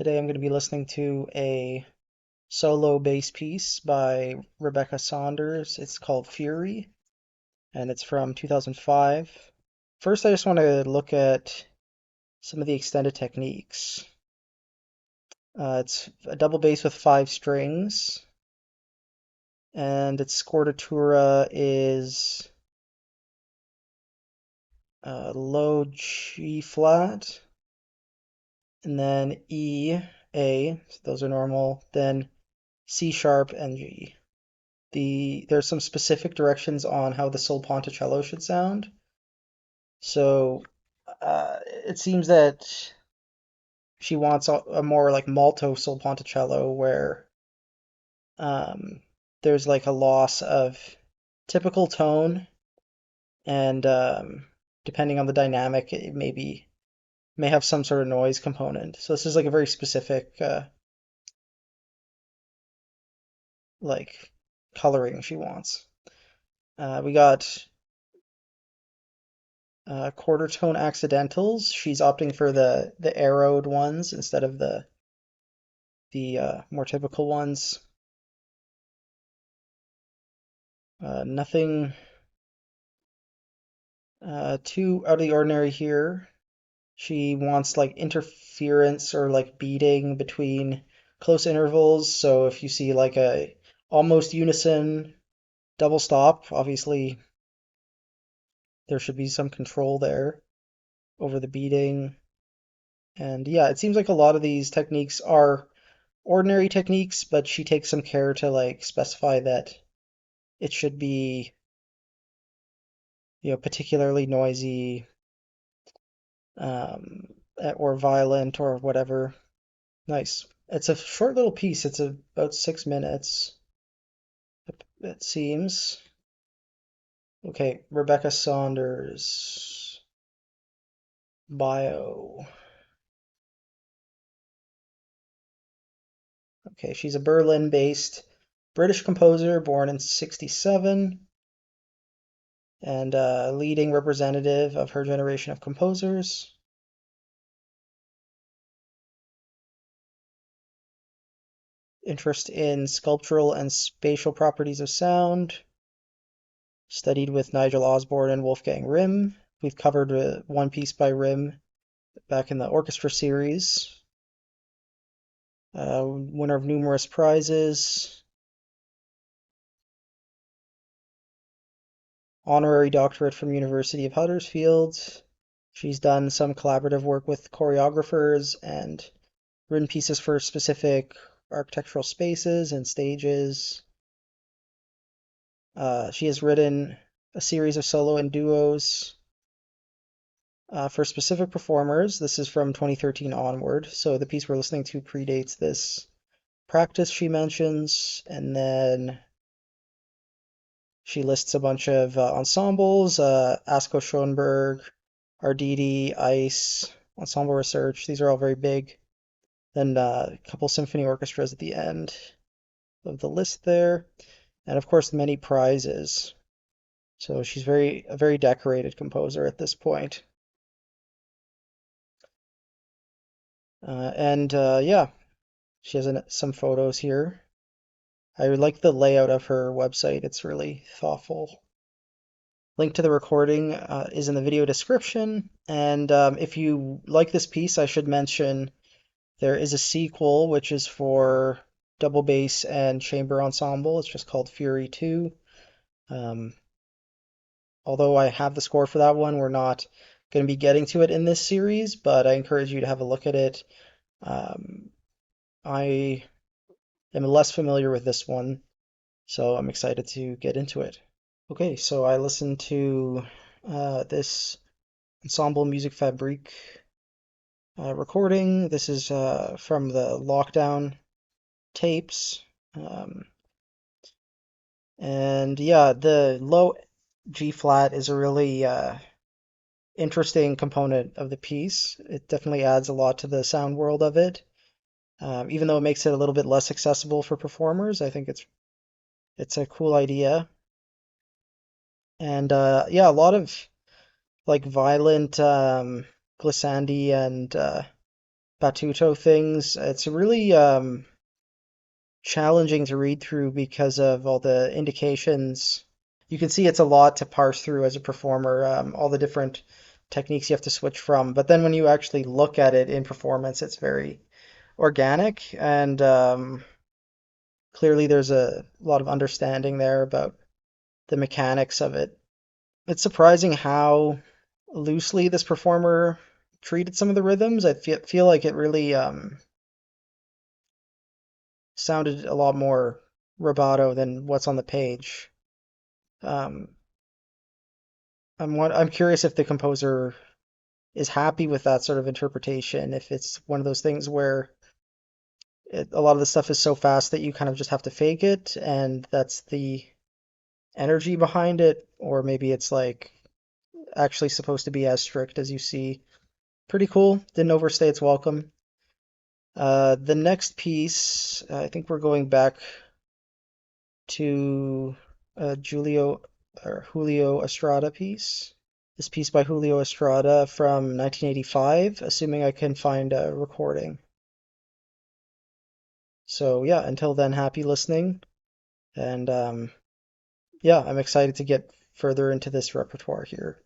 Today I'm going to be listening to a solo bass piece by Rebecca Saunders. It's called Fury, and it's from 2005. First, I just want to look at some of the extended techniques. It's a double bass with 5 strings, and its scordatura is low G flat, and then E, A, so those are normal, then C sharp and G. There's some specific directions on how the sul ponticello should sound. So it seems that she wants a more like malto sul ponticello where um, there's like a loss of typical tone, and depending on the dynamic, it may have some sort of noise component. So this is like a very specific like coloring she wants. We got quarter tone accidentals. She's opting for the arrowed ones instead of the more typical ones. Nothing too out of the ordinary here. She wants like interference or like beating between close intervals. So if you see like a almost unison double stop, obviously there should be some control there over the beating. And yeah, it seems like a lot of these techniques are ordinary techniques, but she takes some care to like specify that it should be, particularly noisy, um, or violent or whatever. Nice. It's a short little piece. It's about 6 minutes, it seems. Okay, Rebecca Saunders bio. Okay, she's a Berlin-based British composer born in '67 and a leading representative of her generation of composers. Interest in sculptural and spatial properties of sound. Studied with Nigel Osborne and Wolfgang Rimm. We've covered one piece by Rimm back in the orchestra series. Winner of numerous prizes. Honorary doctorate from University of Huddersfield. She's done some collaborative work with choreographers and written pieces for specific architectural spaces and stages. She has written a series of solo and duos for specific performers. This is from 2013 onward, so the piece we're listening to predates this practice she mentions, and then she lists a bunch of ensembles, Asko Schoenberg, Arditi, Ice, Ensemble Research. These are all very big. Then a couple symphony orchestras at the end of the list there, and of course many prizes. So she's a very decorated composer at this point. Yeah, she has some photos here. I like the layout of her website. It's really thoughtful. Link to the recording is in the video description. And if you like this piece, I should mention there is a sequel, which is for double bass and chamber ensemble. It's just called Fury 2. Um, Although I have the score for that one, we're not going to be getting to it in this series, but I encourage you to have a look at it. I am less familiar with this one, so I'm excited to get into it. Okay, so I listened to this Ensemble Music Fabrique recording. This is from the lockdown tapes. Um, and yeah, the low G flat is a really interesting component of the piece. It definitely adds a lot to the sound world of it. Even though it makes it a little bit less accessible for performers, I think it's a cool idea. And yeah, a lot of like violent glissandi and Batuto things. It's really challenging to read through because of all the indications. You can see it's a lot to parse through as a performer, all the different techniques you have to switch from. But then when you actually look at it in performance, it's very organic and clearly there's a lot of understanding there about the mechanics of it. It's surprising how loosely this performer treated some of the rhythms. I feel like it really sounded a lot more rubato than what's on the page. Um, I'm curious if the composer is happy with that sort of interpretation, if it's one of those things where a lot of the stuff is so fast that you kind of just have to fake it, and that's the energy behind it, or maybe it's like actually supposed to be as strict as you see. Pretty cool. Didn't overstay its welcome. The next piece, I think we're going back to Julio or Julio Estrada piece. This piece by Julio Estrada from 1985, assuming I can find a recording. So yeah, until then, happy listening, and yeah, I'm excited to get further into this repertoire here.